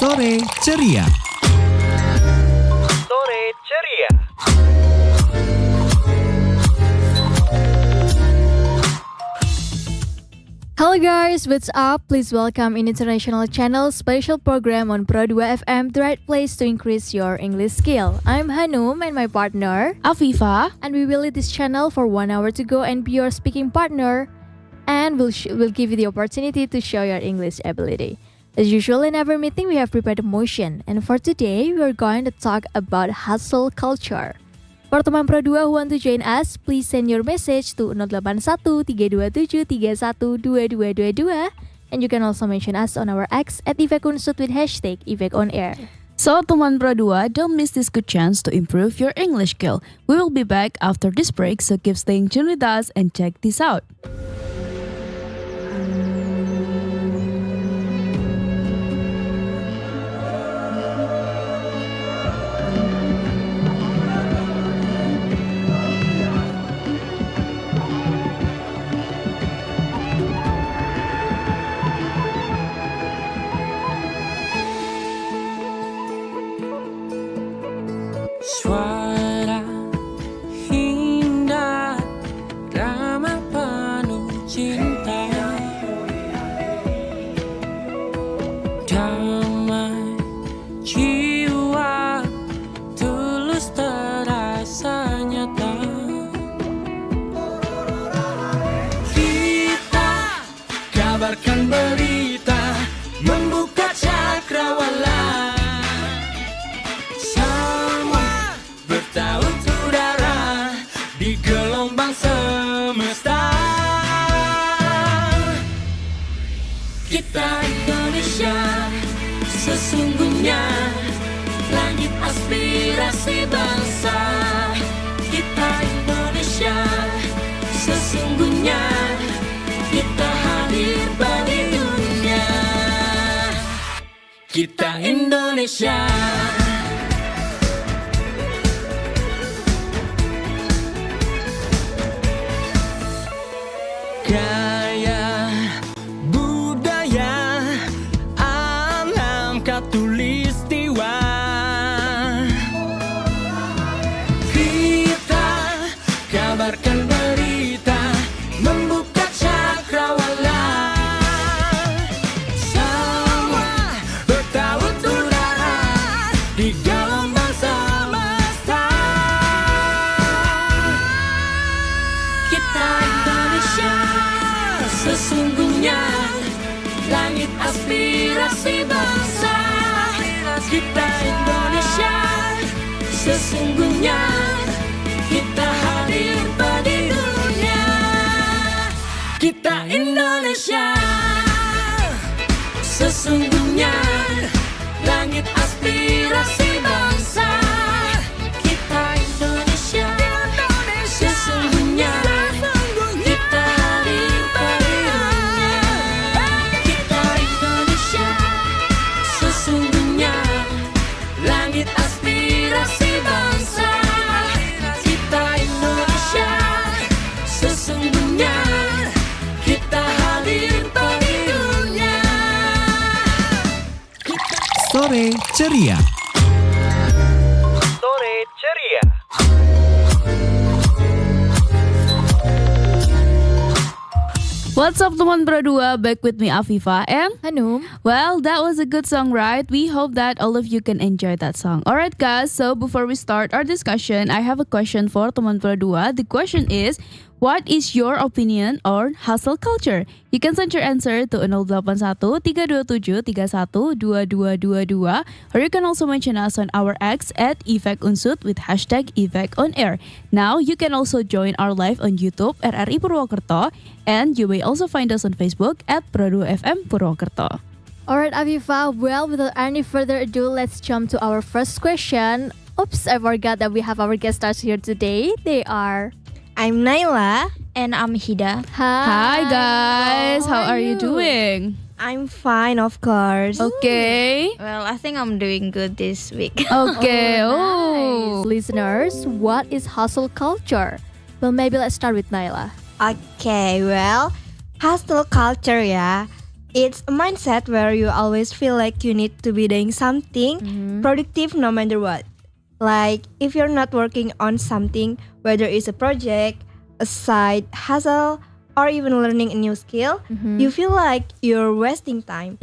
Sore Ceria. Sore Ceria. Hello guys, what's up? Please welcome in International Channel special program on Pro2 FM, the right place to increase your English skill. I'm Hanum and my partner Afifah, and we will lead this channel for 1 hour to go and be your speaking partner, and we'll give you the opportunity to show your English ability. As usual in every meeting we have prepared a motion, and for today we are going to talk about hustle culture. For teman Pro2 who want to join us, please send your message to 081 327 3122, and you can also mention us on our X at @IfekUnsut with hashtag #IfekOnAir. so teman Pro2, don't miss this good chance to improve your English skill. We will be back after this break, so keep staying tuned with us and check this out. Suara indah, drama penuh cinta, damai jiwa, tulus terasa nyata. Kita kabarkan berita, membuka cakrawala. Bertaut udara di gelombang semesta. Kita Indonesia, sesungguhnya langit aspirasi bangsa. Kita Indonesia, sesungguhnya kita hadir bagi dunia. Kita Indonesia. Gaya budaya alam katulistiwa, kita kabarkan berita, membuka cakrawala. Semua bertaut udara di gelombang semesta. Kita Indonesia, sesungguhnya langit aspirasi bangsa. Kita Indonesia, sesungguhnya kita hadir bagi dunia. Kita Indonesia, sesungguhnya langit aspirasi bangsa. Kita Indonesia, sesungguhnya Sore Ceria. Sore Ceria. What's up teman Pro2, back with me Afifah and Hanum. well, that was a good song, right? We hope that all of you can enjoy that song. Alright guys, so before we start our discussion, I have a question for teman Pro2. The question is, what is your opinion on hustle culture? You can send your answer to 081 327 3122, or you can also mention us on our X at @IfekUnsut with hashtag #IfekOnAir. Now, you can also join our live on YouTube RRI Purwokerto, and you may also find us on Facebook at Pro2 FM Purwokerto. Alright Afifah, well without any further ado, let's jump to our first question. Oops, I forgot that we have our guest stars here today. They are... I'm Nailah. And I'm Hida. Hi guys, how are you doing? I'm fine, of course. Okay. Well, I think I'm doing good this week. Okay. Nice. Listeners, what is hustle culture? Well, maybe let's start with Nailah. Okay, well, hustle culture ya. It's a mindset where you always feel like you need to be doing something productive no matter what. Like if you're not working on something, whether it's a project, a side hustle, or even learning a new skill, you feel like you're wasting time.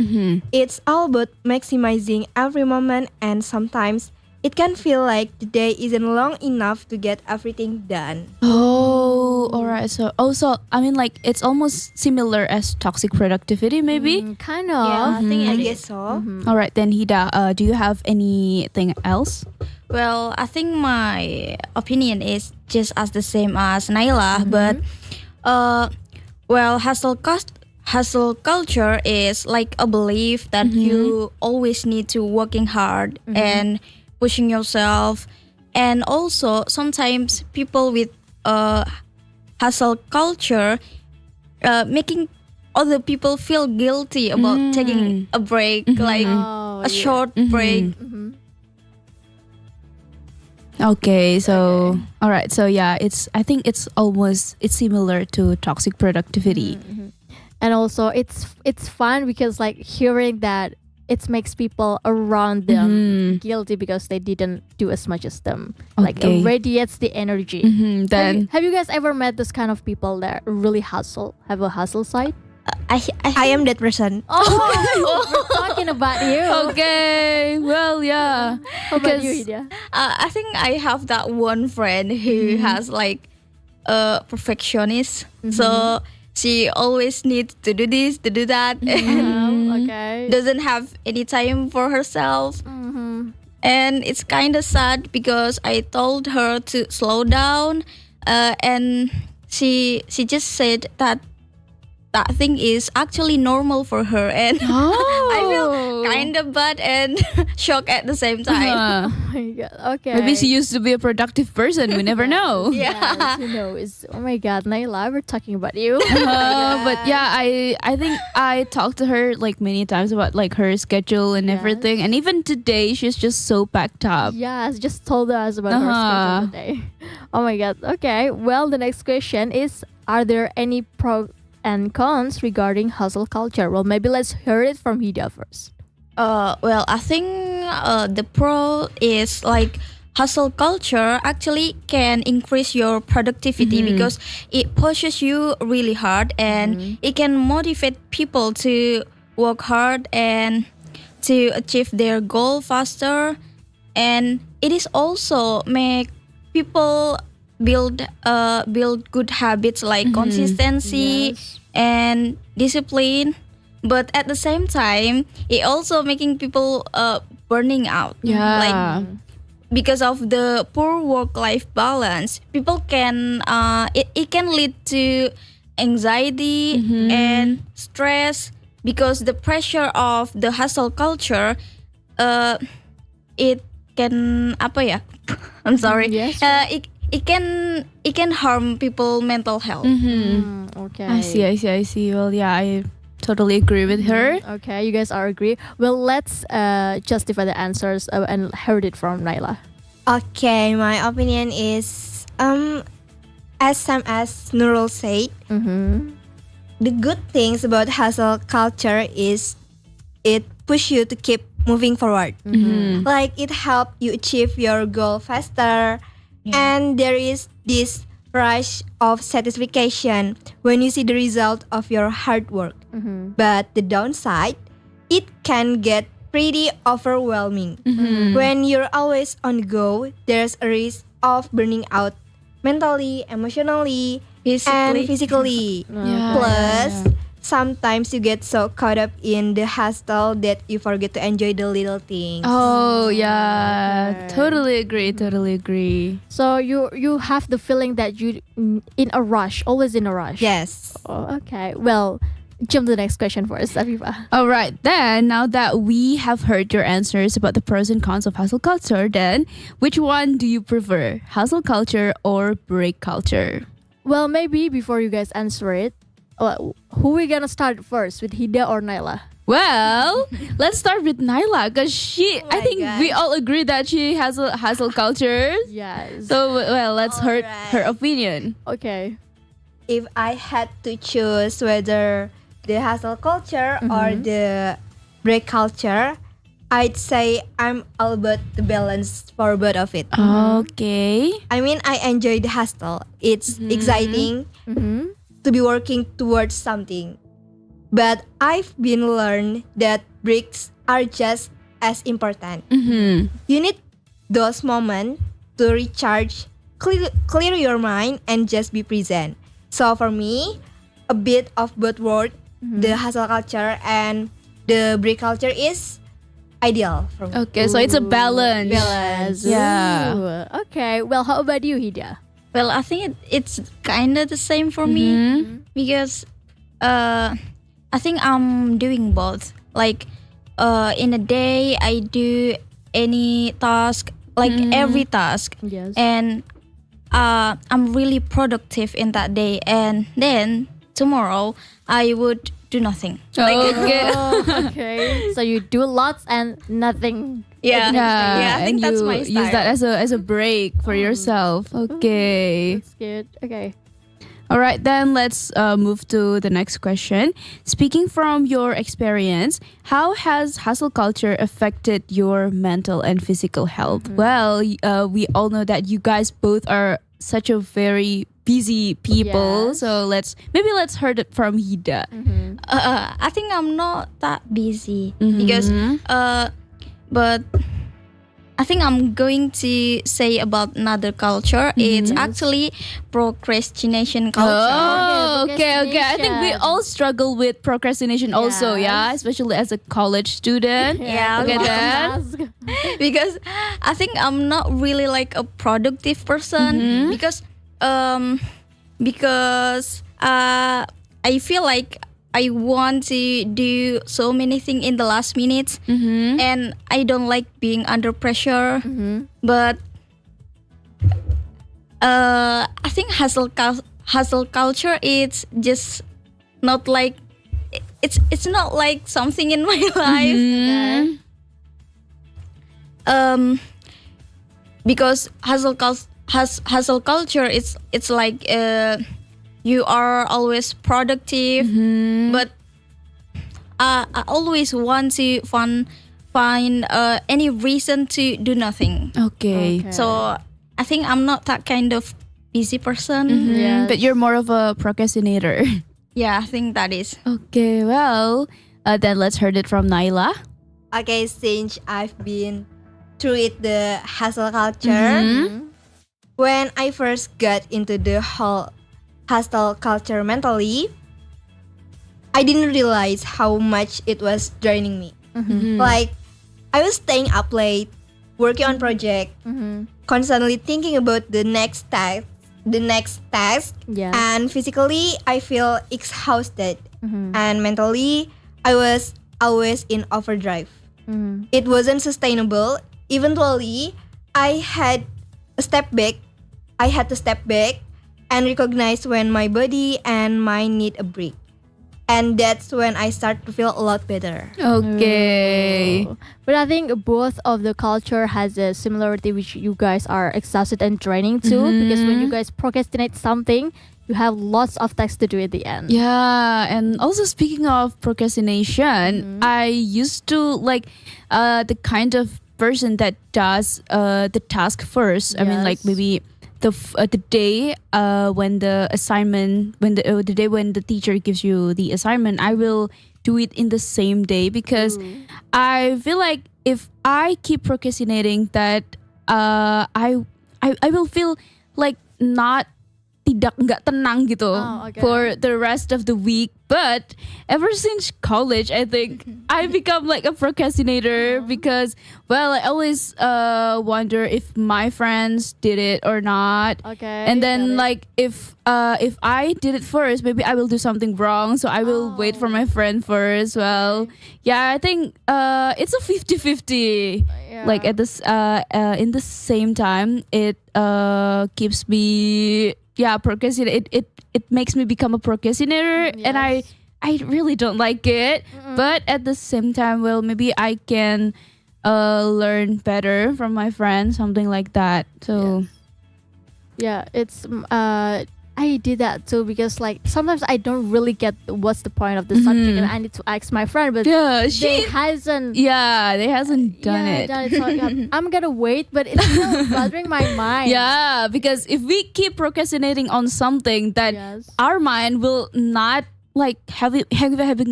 It's all about maximizing every moment, and sometimes it can feel like the day isn't long enough to get everything done. Oh, all right. So also, I mean, like it's almost similar as toxic productivity, maybe. Kind of. Yeah, I think I it guess is. so. All right, then Hida, do you have anything else? Well, I think my opinion is just as the same as Nailah, but well, hustle culture is like a belief that you always need to working hard and pushing yourself, and also sometimes people with hustle culture making other people feel guilty about taking a break, like Oh, a short break. Okay, so all right, so yeah, I think it's similar to toxic productivity. And also it's fun because like hearing that it makes people around them guilty because they didn't do as much as them. Like Okay. it radiates the energy. Then Have you guys ever met this kind of people that really have a hustle side? I am that person. Oh, we're talking about you. okay, well yeah, How about you, because Hida? I think I have that one friend who has like a perfectionist. So she always needs to do this, to do that, and Okay. doesn't have any time for herself. And it's kind of sad because I told her to slow down, and she just said that thing is actually normal for her, and I feel kind of bad and shocked at the same time. Oh my god. Okay. maybe she used to be a productive person. We never know. Yes, who knows? Oh my god, Nailah, we're talking about you. But yeah, I think I talked to her like many times about like her schedule and everything, and even today she's just so packed up. Yes, just told us about her schedule today. Oh my god. Okay. Well, the next question is: are there any pro and cons regarding hustle culture? Well, maybe let's hear it from Hida first. Well, I think the pro is like hustle culture actually can increase your productivity because it pushes you really hard, and it can motivate people to work hard and to achieve their goal faster, and it is also make people build good habits like consistency and discipline. But at the same time, it also making people burning out. Like because of the poor work-life balance, people can it can lead to anxiety and stress because the pressure of the hustle culture it can apa ya? I'm sorry. Yes, It can harm people mental health. Okay. I see. Well, yeah, I totally agree with her. Okay, you guys are agree. Well, let's justify the answers and heard it from Nailah. Okay, my opinion is as Sam as Nurul said, the good things about hustle culture is it push you to keep moving forward. Like it help you achieve your goal faster, and there is this rush of satisfaction when you see the result of your hard work. But the downside, it can get pretty overwhelming. When you're always on the go, there's a risk of burning out mentally, emotionally, and physically. Plus, sometimes you get so caught up in the hustle that you forget to enjoy the little things. Oh yeah, totally agree. So you have the feeling that you in a rush, always in a rush. Yes. Oh, okay. Well, jump to the next question first, Afifah. All right, then now that we have heard your answers about the pros and cons of hustle culture, then which one do you prefer, hustle culture or break culture? Well, maybe before you guys answer it, who we gonna start first, with Hida or Nailah? Well, let's start with Nailah because I think we gosh. all agree that she has a hustle culture. Yes. So well, let's hear her opinion. Okay. If I had to choose whether the hustle culture or the break culture, I'd say I'm all about the balance for both of it. Okay. I mean, I enjoy the hustle. It's exciting to be working towards something. But I've been learned that breaks are just as important. You need those moments to recharge, clear your mind, and just be present. So for me, a bit of both world, the hustle culture and the break culture is ideal for me. Okay, so it's a balance. Balance. Yeah. Ooh, okay. Well, how about you, Hida? Well, I think it's kind of the same for me because I think I'm doing both. Like in a day, I do any task, like every task, Yes. and I'm really productive in that day. And then tomorrow, I would do nothing. Okay. Oh, okay. So you do lots and nothing. Yeah, Yeah, I think and that's you my style. use that as a break for yourself. Okay. That's good. Okay. All right, then let's move to the next question. Speaking from your experience, how has hustle culture affected your mental and physical health? Well, we all know that you guys both are such a very busy people. Yes. So let's hear it from Hida. I think I'm not that busy because but I think I'm going to say about another culture. It's actually procrastination culture. Oh, okay. I think we procrastination. all struggle with procrastination also, yeah, Yes. especially as a college student. Yeah, Okay, lots of then. tasks. Because I think I'm not really like a productive person because I feel like I want to do so many things in the last minutes and I don't like being under pressure. But I think hustle culture is just not like it's not like something in my life. Because hustle culture it's like you are always productive, but I always want to find any reason to do nothing. Okay. So I think I'm not that kind of busy person. Yes. But you're more of a procrastinator. Yeah, I think that is. Okay, well, then let's hear it from Nailah. Okay, since I've been through it, the hustle culture, when I first got into the whole hustle culture mentally, I didn't realize how much it was draining me. Like, I was staying up late, working on project, constantly thinking about the next task, Yeah. and physically I feel exhausted, and mentally I was always in overdrive. It wasn't sustainable. Eventually, I had to step back and recognize when my body and mind need a break. And that's when I start to feel a lot better. Okay. But I think both of the culture has a similarity, which you guys are exhausted and draining too. Because when you guys procrastinate something, you have lots of tasks to do at the end. Yeah, and also speaking of procrastination, I used to like the kind of person that does the task first. I mean, like Yes. maybe the day when the assignment, the day when the teacher gives you the assignment, I will do it in the same day because I feel like if I keep procrastinating, that I will feel like nggak tenang gitu Oh, okay. for the rest of the week. But ever since college, I think I become like a procrastinator because, well, I always wonder if my friends did it or not. Okay. And then got it. like if I did it first, maybe I will do something wrong, so I will wait for my friend first. Well, yeah, I think it's a 50-50. Yeah. Like at this in the same time, it keeps me procrastinate. It makes me become a procrastinator, and I really don't like it. But at the same time, well, maybe I can learn better from my friends, something like that. So Yeah, it's I I did that too because like sometimes I don't really get what's the point of the subject and I need to ask my friend, but Yeah, they hasn't. Yeah, they hasn't done it. So I'm gonna wait, but it's still bothering my mind. Yeah, because if we keep procrastinating on something that Yes. our mind will not like having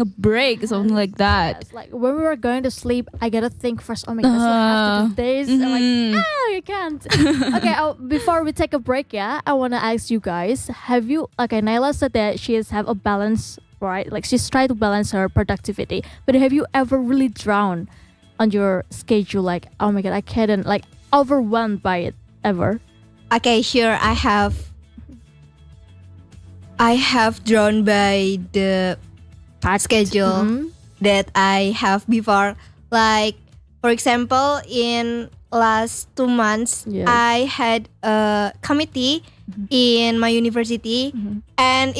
a break, something like that. Yes, like when we were going to sleep, I gotta think first. Oh my god, so I have to do this. I'm like, you can't. Okay, before we take a break, I wanna ask you guys: have you? Okay, Nailah said that she has have a balance, right? Like she's trying to balance her productivity. But have you ever really drowned on your schedule? Like, oh my god, I can't. Like overwhelmed by it ever? Okay, sure. I have drawn by the schedule that I have before. Like, for example, in last 2 months, Yes. I had a committee in my university, and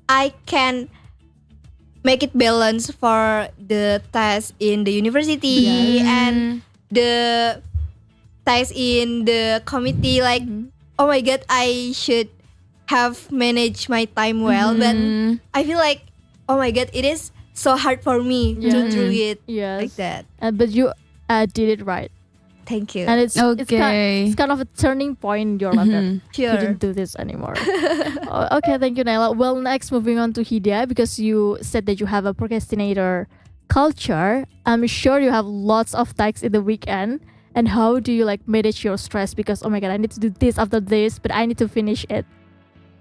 I can make it balance for the test in the university and the test in the committee. Like, oh my god, I should have managed my time well, but I feel like, oh my god, it is so hard for me to do it like that. But you did it right, Thank you. and it's Okay. it's kind of a turning point in your life. That you Sure. didn't do this anymore. Okay, thank you, Nailah. Well, next moving on to Hida, because you said that you have a procrastinator culture. I'm sure you have lots of tasks in the weekend. And how do you like manage your stress? Because oh my god, I need to do this after this, but I need to finish it.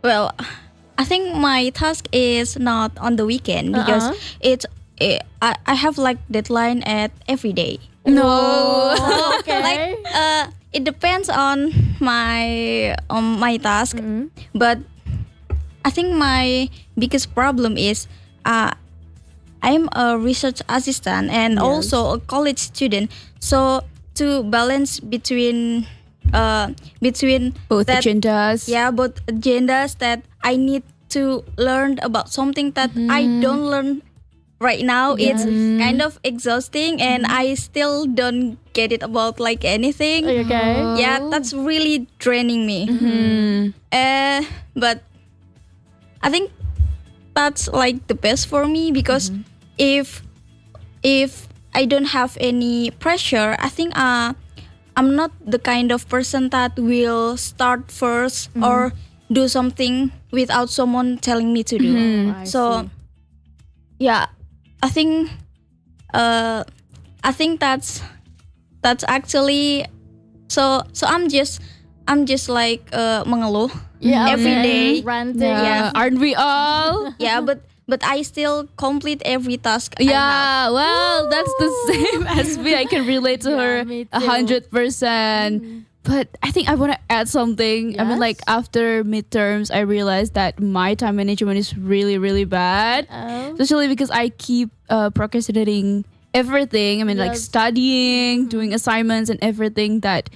Well, I think my task is not on the weekend because I have like deadline at every day. No. Okay. Like it depends on my task, but I think my biggest problem is I'm a research assistant and also a college student. So to balance between Both that- agendas. both agendas that I need to learn about something that I don't learn right now. It's kind of exhausting and I still don't get it about like anything. Okay. Yeah, that's really draining me. But I think that's like the best for me because if I don't have any pressure, I think I'm not the kind of person that will start first or do something without someone telling me to do. I So see. yeah, I think that's actually so I'm just like mengeluh every day. ranting. Yeah. Aren't we all? Yeah, but I still complete every task I have. Yeah, well, that's the same as me. I can relate to her me too. 100%. But I think I want to add something. I mean, like Yes. after midterms, I realized that my time management is really, really bad. Oh. Especially because I keep procrastinating everything. I mean, like Yes. studying, doing assignments, and everything that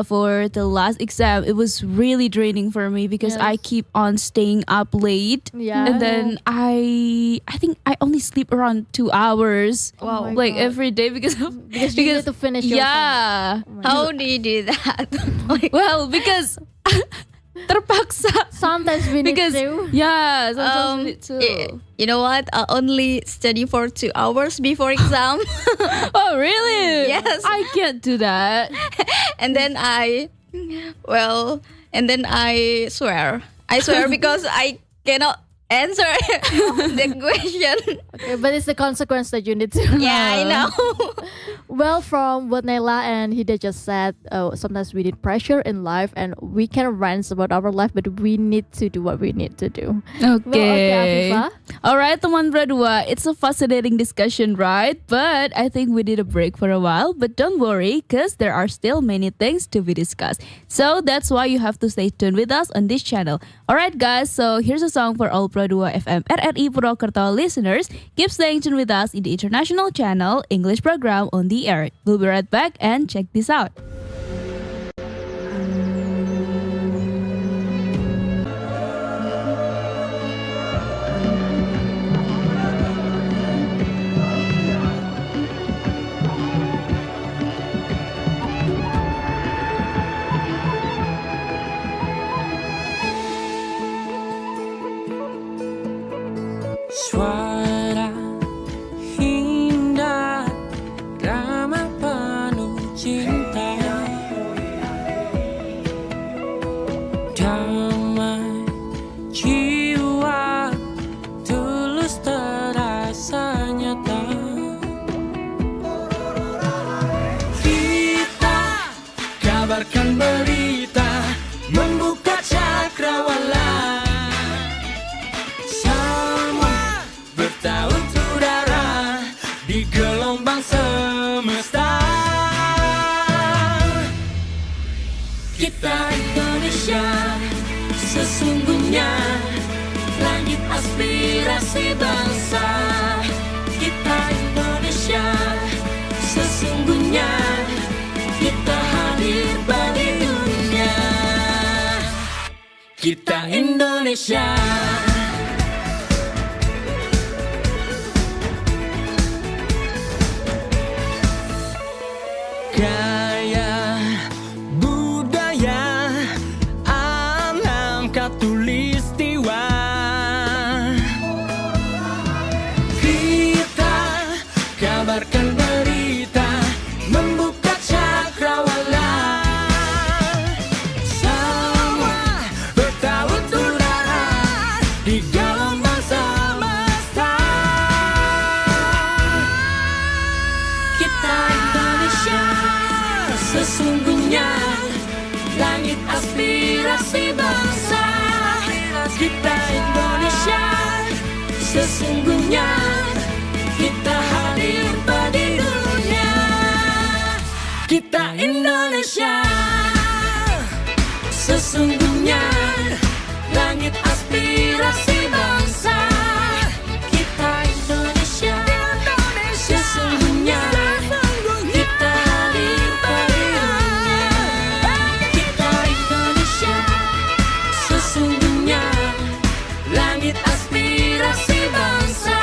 for the last exam, it was really draining for me because I Yes. keep on staying up late. Yeah. And then I think I only sleep around 2 hours. Wow. Oh my Like God. every day because of Because you need to finish your yeah. How do you do that? Like, Well, because terpaksa. Sometimes we need Because to. yeah, sometimes we need to. you know what? I only study for 2 hours before exam. Oh really? Yes. I can't do that. And then I swear. I swear because I cannot answer the question. Okay, but it's the consequence that you need to. Yeah, I know. Well, from what Nailah and Hida just said, sometimes we need pressure in life and we can rant about our life, but we need to do what we need to do. Okay. Well, okay, Afifah. Alright, teman berdua. It's a fascinating discussion, right? But I think we need a break for a while. But don't worry, because there are still many things to be discussed. So that's why you have to stay tuned with us on this channel. Alright, guys. So here's a song for all Pro 2 FM RRI Purwokerto listeners. Keep staying tuned with us in the international channel English program on the air. We'll be right back and check this out. di gelombang semesta. Kita Indonesia, sesungguhnya langit aspirasi bangsa. Kita Indonesia, sesungguhnya kita hadir bagi dunia. Kita Indonesia. Gaya, budaya, alam katulistiwa. Kita kabarkan berita, membuka cakrawala. Semua bertaut udara di gelombang semesta. Kita Indonesia, sesungguhnya langit aspirasi bangsa. Kita Indonesia, sesungguhnya kita hadir bagi dunia. Kita Indonesia, sesungguhnya langit aspirasi bangsa. Kita Indonesia, sesungguhnya kita hadir bagi dunia. Kita Indonesia, sesungguhnya langit aspirasi bangsa.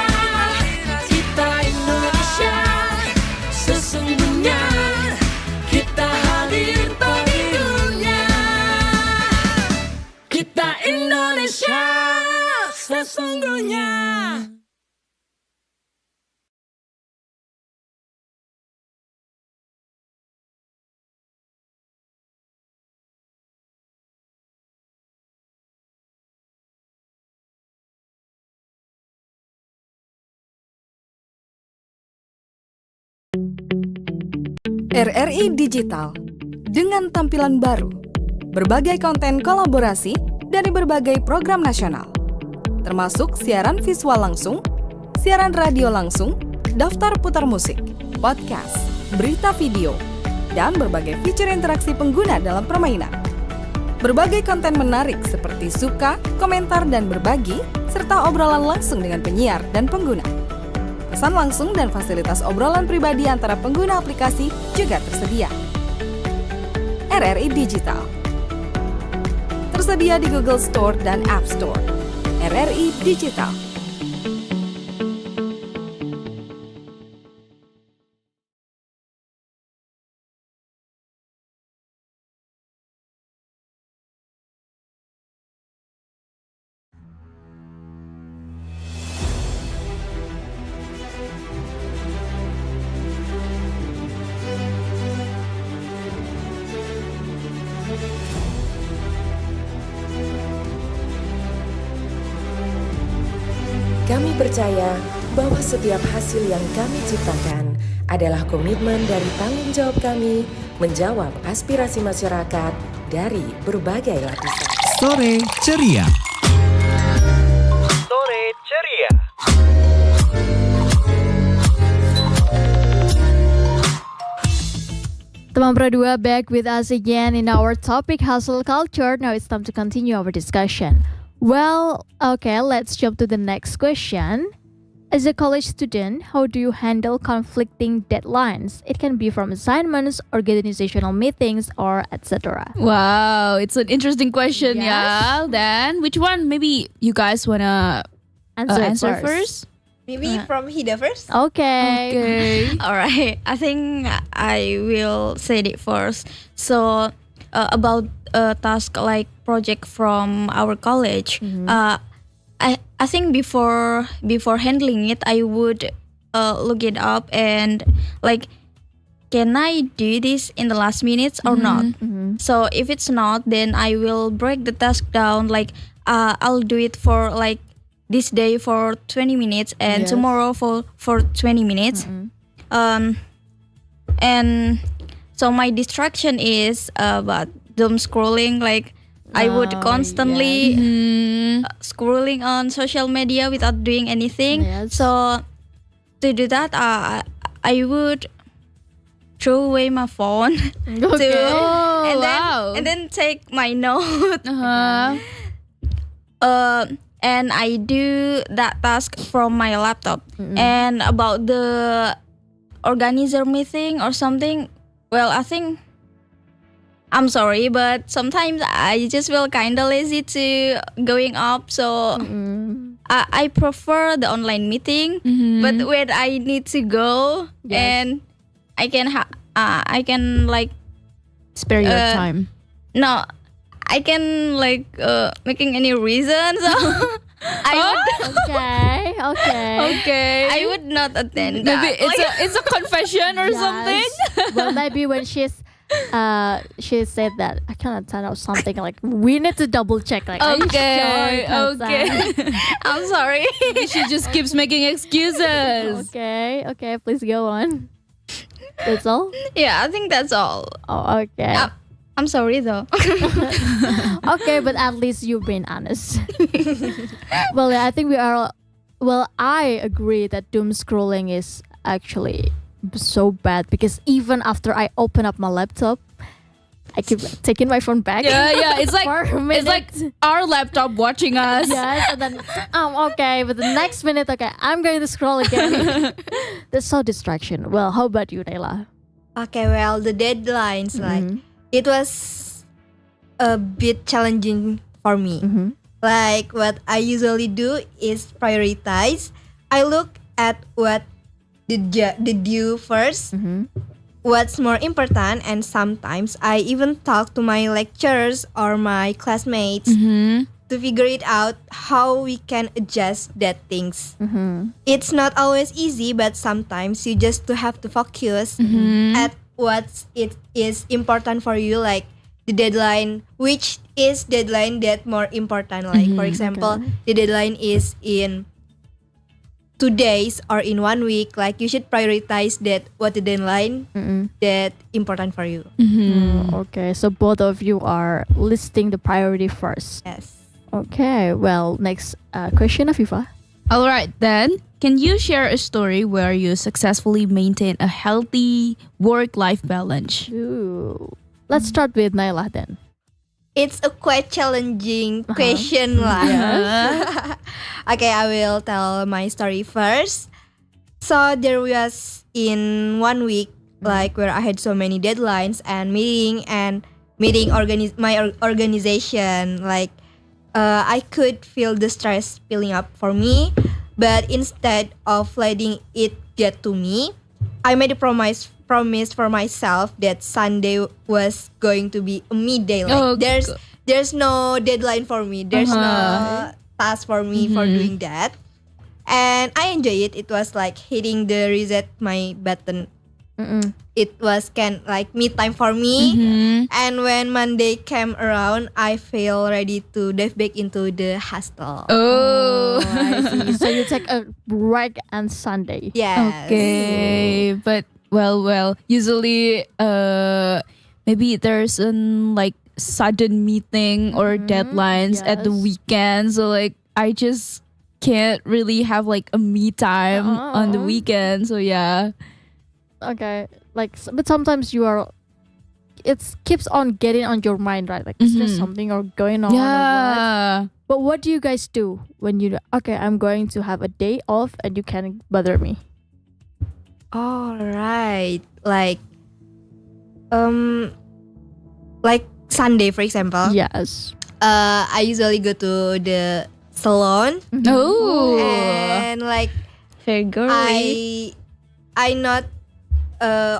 Kita Indonesia, sesungguhnya kita hadir bagi dunia. Kita Indonesia, sesungguhnya. RRI Digital dengan tampilan baru, berbagai konten kolaborasi dari berbagai program nasional, termasuk siaran visual langsung, siaran radio langsung, daftar putar musik, podcast, berita video, dan berbagai fitur interaksi pengguna dalam permainan. Berbagai konten menarik seperti suka, komentar, dan berbagi, serta obrolan langsung dengan penyiar dan pengguna. Pesan langsung dan fasilitas obrolan pribadi antara pengguna aplikasi juga tersedia. RRI Digital tersedia di Google Store dan App Store. RRI Digital. Kami percaya bahwa setiap hasil yang kami ciptakan adalah komitmen dari tanggung jawab kami menjawab aspirasi masyarakat dari berbagai lapisan. Sore Ceria. Sore Ceria. Teman Pro 2 back with us again in our topic hustle culture. Now it's time to continue our discussion. Well, okay, let's jump to the next question. As a college student, how do you handle conflicting deadlines? It can be from assignments, organizational meetings, or etc. Wow, it's an interesting question, Yes. yeah. Then, which one maybe you guys wanna answer first? Maybe from Hida first. Okay. Okay. All right, I think I will say it first. So about a task like project from our college, I think before handling it, I would look it up and like, can I do this in the last minutes or not? So if it's not, then I will break the task down. Like I'll do it for like this day for 20 minutes and Yes. tomorrow for 20 minutes. And so my distraction is about doom scrolling. Like I would Oh, constantly scrolling on social media without doing anything. Yes. So to do that, I would throw away my phone Oh, and wow. then take my note. Uh-huh. And I do that task from my laptop. And about the organizer meeting or something, well, I think I'm sorry, but sometimes I just feel kind of lazy to going up, so I prefer the online meeting. But when I need to go and I can like Spare your time. no, I can like making any reason, so I would Okay. I would not attend Maybe that. it's a confession or something. Well, maybe when she said that I cannot attend or something, like we need to double check. Like, are you sure you can attend? I'm sorry. She just keeps making excuses. Okay, please go on. That's all. Yeah, I think that's all. Oh, okay. I'm sorry though. Okay, but at least you've been honest. Well, yeah, I think we are. Well, I agree that doom scrolling is actually so bad because even after I open up my laptop, I keep taking my phone back. Yeah. It's like For a it's like minute. our laptop watching us. Yes, and then okay, but the next minute, okay, I'm going to scroll again. That's so distraction. Well, how about you, Nailah? Okay, well, the deadlines, like, it was a bit challenging for me. Like, what I usually do is prioritize. I look at what the due first, what's more important, and sometimes I even talk to my lecturers or my classmates to figure it out how we can adjust that things. It's not always easy, but sometimes you just have to focus at what it is important for you, like the deadline, which is deadline that more important. Like for example, the deadline is in 2 days or in 1 week. Like you should prioritize that what the deadline that important for you. Okay, so both of you are listing the priority first. Yes. Okay, well, next question, Afifah. All right, then. Can you share a story where you successfully maintain a healthy work-life balance? Ooh. Let's start with Nailah then. It's a quite challenging question lah. Okay, I will tell my story first. So there was in 1 week, like where I had so many deadlines and meeting my organization. Like I could feel the stress piling up for me, but instead of letting it get to me, I made a promise for myself that Sunday was going to be a midday. Like there's no deadline for me. There's no task for me for doing that. And I enjoy it. It was like hitting the reset my button. It was like me time for me. And when Monday came around, I feel ready to dive back into the hostel. Oh, I see. So you take a break on Sunday. Yes. Okay, but well, usually maybe there's an like sudden meeting or deadlines at the weekend, so like I just can't really have like a me time on the weekend. So yeah. Okay, like but sometimes it keeps on getting on your mind, right? Like is there something or going on? Yeah. Or what? But what do you guys do when I'm going to have a day off and you can't bother me? All right. Like Sunday, for example. Yes. I usually go to the salon. Oh. And like Very girly. I not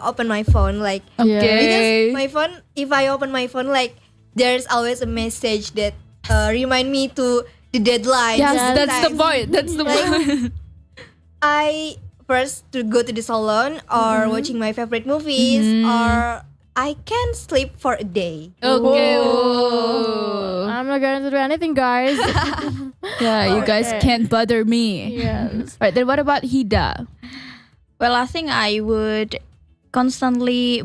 open my phone, like because my phone, if I open my phone, like there's always a message that remind me to the deadline. Yes, that's the point. That's the point. I first to go to the salon or watching my favorite movies, or I can sleep for a day. Okay. I'm not going to do anything, guys. Yeah, you guys can't bother me. Yes. Right, then what about Hida? Well, I think I would constantly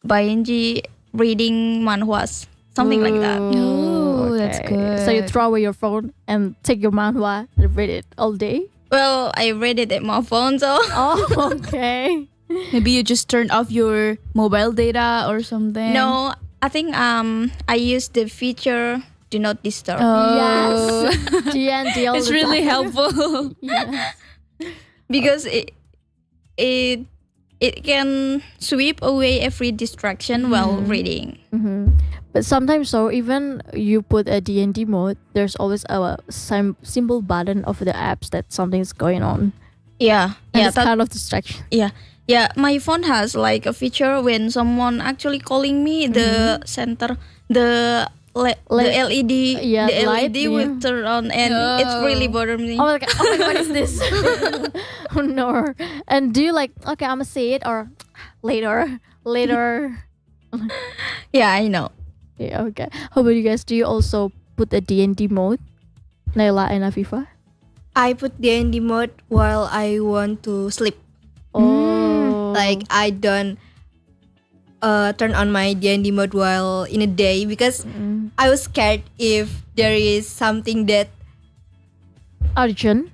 reading manhwas, something like that. Oh, that's good. So you throw away your phone and take your manhwa and read it all day? Well, I read it at my phone, so Oh, okay. Maybe you just turned off your mobile data or something. no, I think I use the feature do not disturb. Oh. Yes. GND all It's the really time. helpful. Yes. Because it can sweep away every distraction while reading. But sometimes, so even you put a DND mode, there's always a simple button of the apps that something's going on. Yeah, And yeah, it's kind of distraction. yeah. My phone has like a feature when someone actually calling me, the center, the LED, Yeah, the light, LED will turn on, and it's really bothering me. Oh my god! What is this? Oh no! And do you like? Okay, I'm gonna see it or later. Yeah, I know. Yeah. Okay. How about you guys? Do you also put a DND mode, Nailah and Afifah? I put DND mode while I want to sleep. Oh. Like I don't turn on my DND mode while in a day because I was scared if there is something that urgent.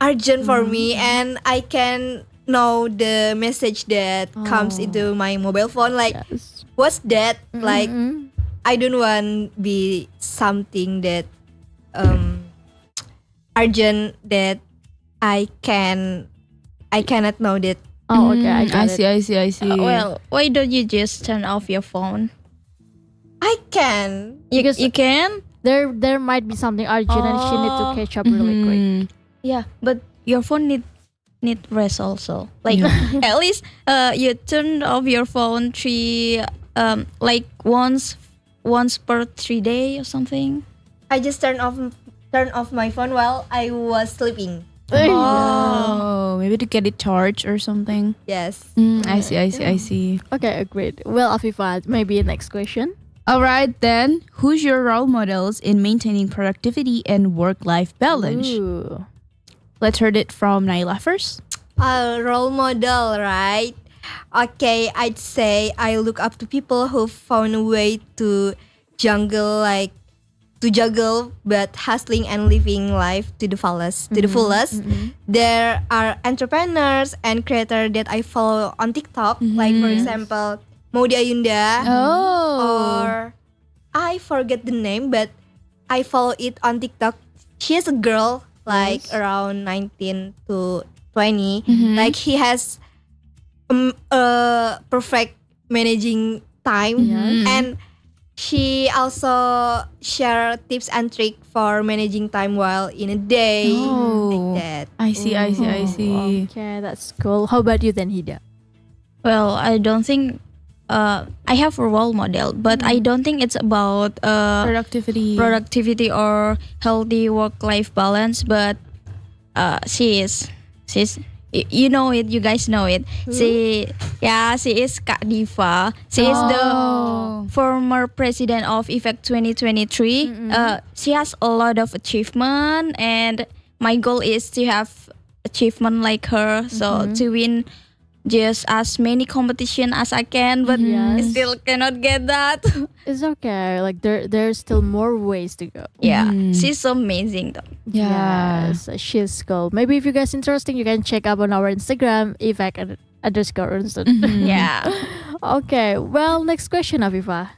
for me and I can know the message that comes into my mobile phone. Like Yes. what's that? Like Mm-mm. I don't want be something that urgent that I cannot know that. Oh, okay. I got it. I see. Well, why don't you just turn off your phone? I can. Because You can? there might be something urgent and she need to catch up really quick. Yeah, but your phone need rest also. Like at least you turn off your phone like once per 3 days or something. I just turn off my phone while I was sleeping. Oh, maybe to get it charged or something. Yes. I see. Okay, agreed. Well, Afifah, maybe next question. All right, then. Who's your role models in maintaining productivity and work-life balance? Ooh. Let's hear it from Nailah first. A role model, right? Okay, I'd say I look up to people who found a way to juggle but hustling and living life to the fullest. There are entrepreneurs and creators that I follow on TikTok, like for example, Maudi Ayunda, or I forget the name, but I follow it on TikTok. She is a girl, like around 19 to 20. Like he has a perfect managing time, and she also share tips and tricks for managing time while in a day, like that. I see. Okay, that's cool. How about you then, Hida? Well, I don't think I have a role model, but I don't think it's about productivity or healthy work-life balance. But she's you know it, you guys know it. She is Kak Diva. She is the former president of Effect 2023. She has a lot of achievement, and my goal is to have achievement like her. So to win just as many competition as I can, but I still cannot get that. It's okay. Like there's still more ways to go. Yeah, she's amazing though. Yes, she's cool. Maybe if you guys interesting, you can check up on our Instagram, @_Unsun. Yeah. Okay. Well, next question, Afifah.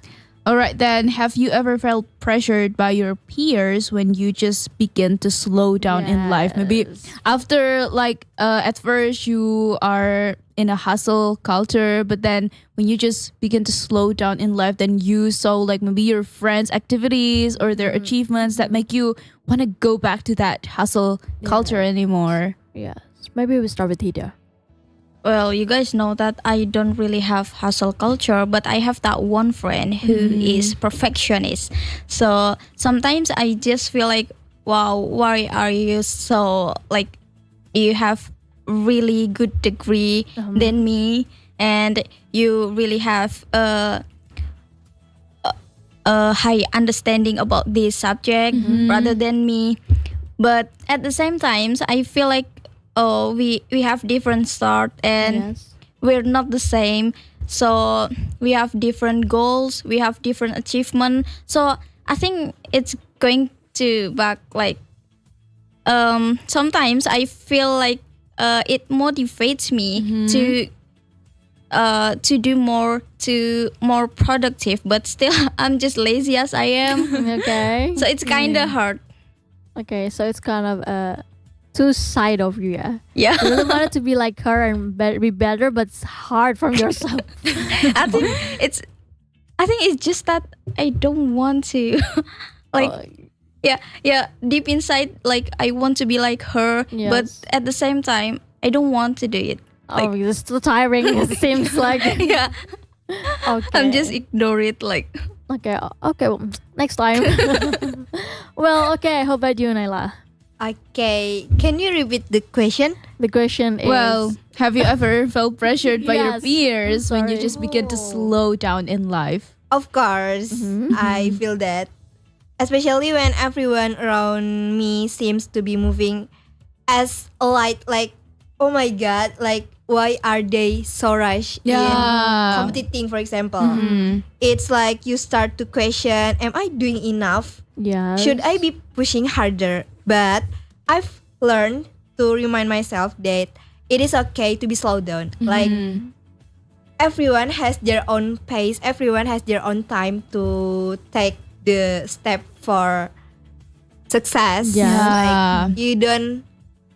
All right, then. Have you ever felt pressured by your peers when you just begin to slow down in life? Maybe after, like, at first you are in a hustle culture, but then when you just begin to slow down in life, then you saw, like, maybe your friends' activities or their achievements that make you want to go back to that hustle culture anymore. Yes. Maybe we start with Hida. Well, you guys know that I don't really have hustle culture, but I have that one friend who is perfectionist. So sometimes I just feel like, wow, why are you so, like, you have really good degree than me, and you really have a high understanding about this subject rather than me. But at the same time, I feel like we have different start and we're not the same. So we have different goals, we have different achievement. So I think it's going to back like sometimes I feel like it motivates me to do more productive, but still I'm just lazy as I am. Okay. So it's kind of hard. Okay, so it's kind of two side of you, yeah. Yeah. You really wanted to be like her and be better, but it's hard from yourself. I think it's just that I don't want to. Yeah, deep inside, like I want to be like her, but Yes. at the same time I don't want to do it. Oh, it's too tiring. It seems like. Yeah, Okay. I'm just ignore it. Like, Okay. Well, next time. Well, okay. How about you, Nailah? Okay, can you repeat the question? The question is. Well, have you ever felt pressured by your Yes. peers when you Sorry. just begin to slow down in life? Of course, I feel that. Especially when everyone around me seems to be moving as a light, like, oh my god, like, why are they so rushed in competing, for example? It's like you start to question, am I doing enough? Yeah. Should I be pushing harder? But I've learned to remind myself that it is okay to be slowed down. Like, everyone has their own pace, everyone has their own time to take the step for success. Yeah. Like, you don't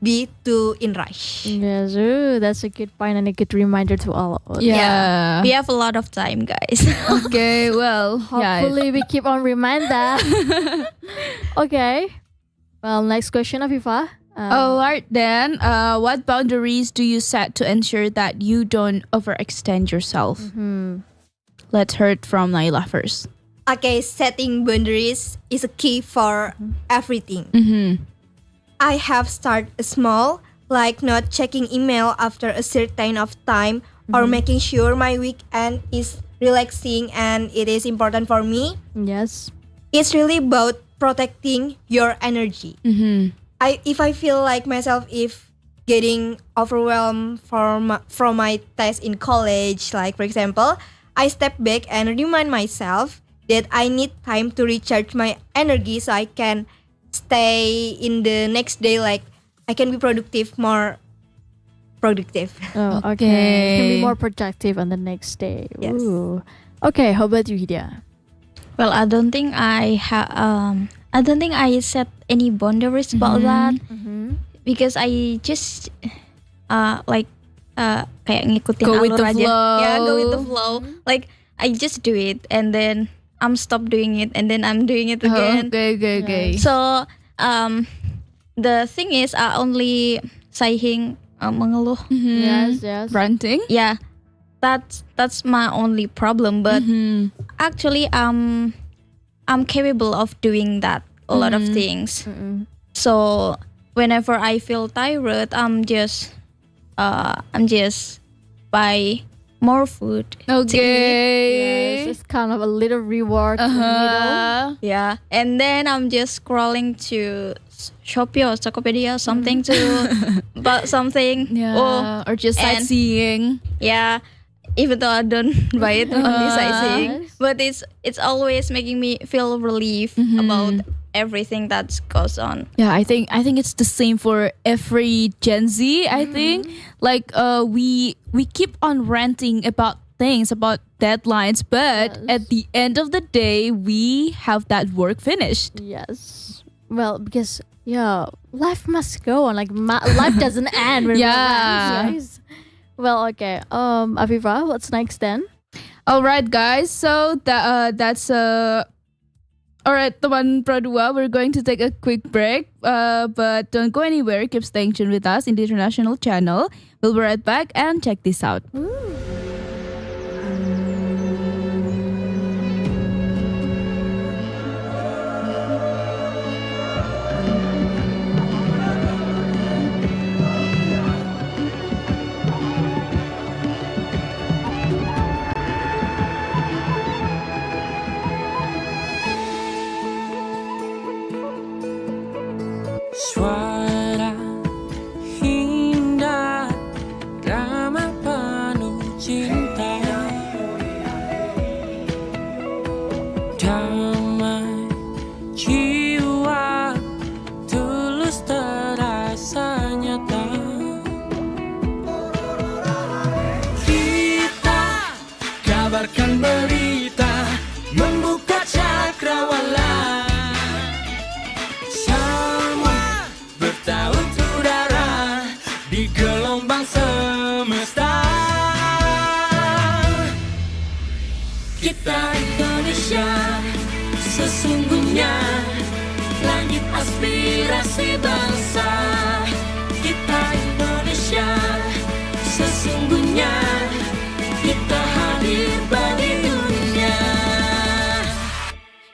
be too in rush. Yes, ooh, that's a good point and a good reminder to all of us. Yeah. we have a lot of time, guys. Okay, well, Hopefully we keep on remind that. Okay. Well, next question, Afifah. All right then. What boundaries do you set to ensure that you don't overextend yourself? Let's hear it from Nailah first. Okay, setting boundaries is a key for everything. I have started small, like not checking email after a certain of time or making sure my weekend is relaxing and it is important for me. Yes. It's really about protecting your energy. If I feel like myself if getting overwhelmed from my test in college, like for example, I step back and remind myself that I need time to recharge my energy so I can stay in the next day, like I can be more productive. Oh, okay. Okay. Can be more productive on the next day. Yes. Ooh. Okay, how about you, Hida? Well, I don't think I set any boundaries about that because I just kayak ngikutin Go with alur the aja. flow. Yeah, go with the flow. Like I just do it and then I'm stop doing it and then I'm doing it again. Okay. So the thing is I only saying mengeluh. Yes. Ranting? Yeah, that's my only problem. But actually, I'm capable of doing that a lot of things. So whenever I feel tired, I'm just buy more food. to eat. Okay. Yes, it's kind of a little reward in the middle. Yeah, and then I'm just scrolling to Shopee or Tokopedia or something to buy something. Yeah. Or just and- sightseeing. Yeah, even though I don't buy it only sightseeing, Yes. but it's always making me feel relief about everything that goes on. Yeah, I think it's the same for every Gen Z. I think like we keep on ranting about things, about deadlines, but at the end of the day, we have that work finished. Yes. Well, because life must go on. Like life doesn't end. When Yeah. Guys. Well, okay. Afifah, what's next then? All right, guys. So that's all right, teman Pro 2, we're going to take a quick break, but don't go anywhere. Keep staying tuned with us in the international channel. We'll be right back and check this out. Suara indah, drama penuh kabarkan berita, membuka cakrawala. Semua bertaut udara di gelombang semesta. Kita Indonesia, sesungguhnya langit aspirasi bangsa. Kita Indonesia, sesungguhnya kita hadir bagi dunia.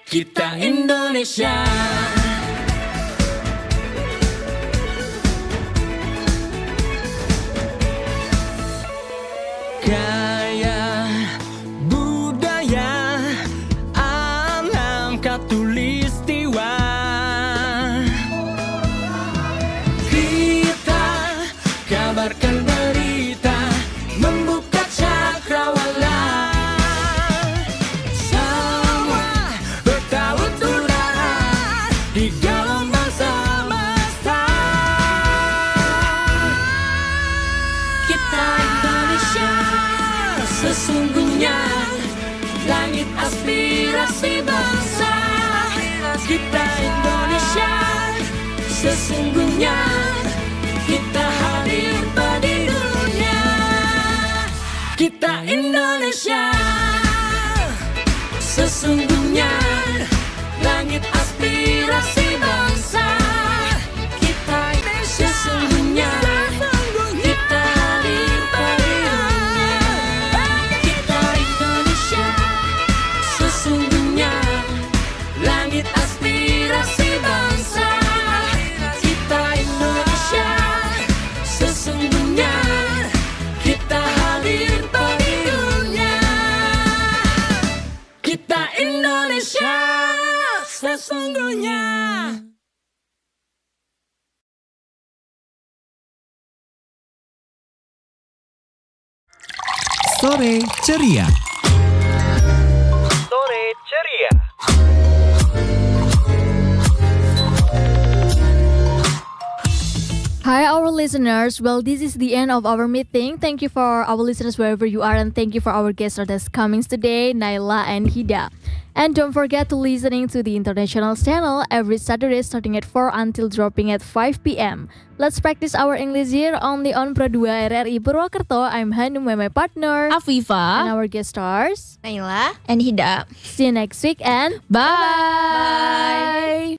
Kita Indonesia. Gaya budaya alam katulistiwa. Kita kabarkan berita, membuka cakrawala. Semua bertaut udara di gelombang semesta. Kita Indonesia, sesungguhnya langit aspirasi bangsa. Kita Indonesia, sesungguhnya kita hadir bagi dunia. Kita Indonesia, sesungguhnya langit aspirasi bangsa. Kita Indonesia, sesungguhnya kita hadir bagi dunia. Kita Indonesia, sesungguhnya langit aspirasi bangsa. Kita Indonesia, sesungguhnya kita hadir bagi dunia. Kita Indonesia, sesungguhnya. Sore Ceria. Sore ceria. Hi, our listeners. Well, this is the end of our meeting. Thank you for our listeners wherever you are, and thank you for our guest artists coming today, Nailah and Hida. And don't forget to listening to the International channel every Saturday starting at 4 until dropping at 5 p.m. Let's practice our English here only on Pro2 RRI Purwokerto. I'm Hanum with my partner Afifah. and our guest stars. Nailah and Hida. See you next week and Bye.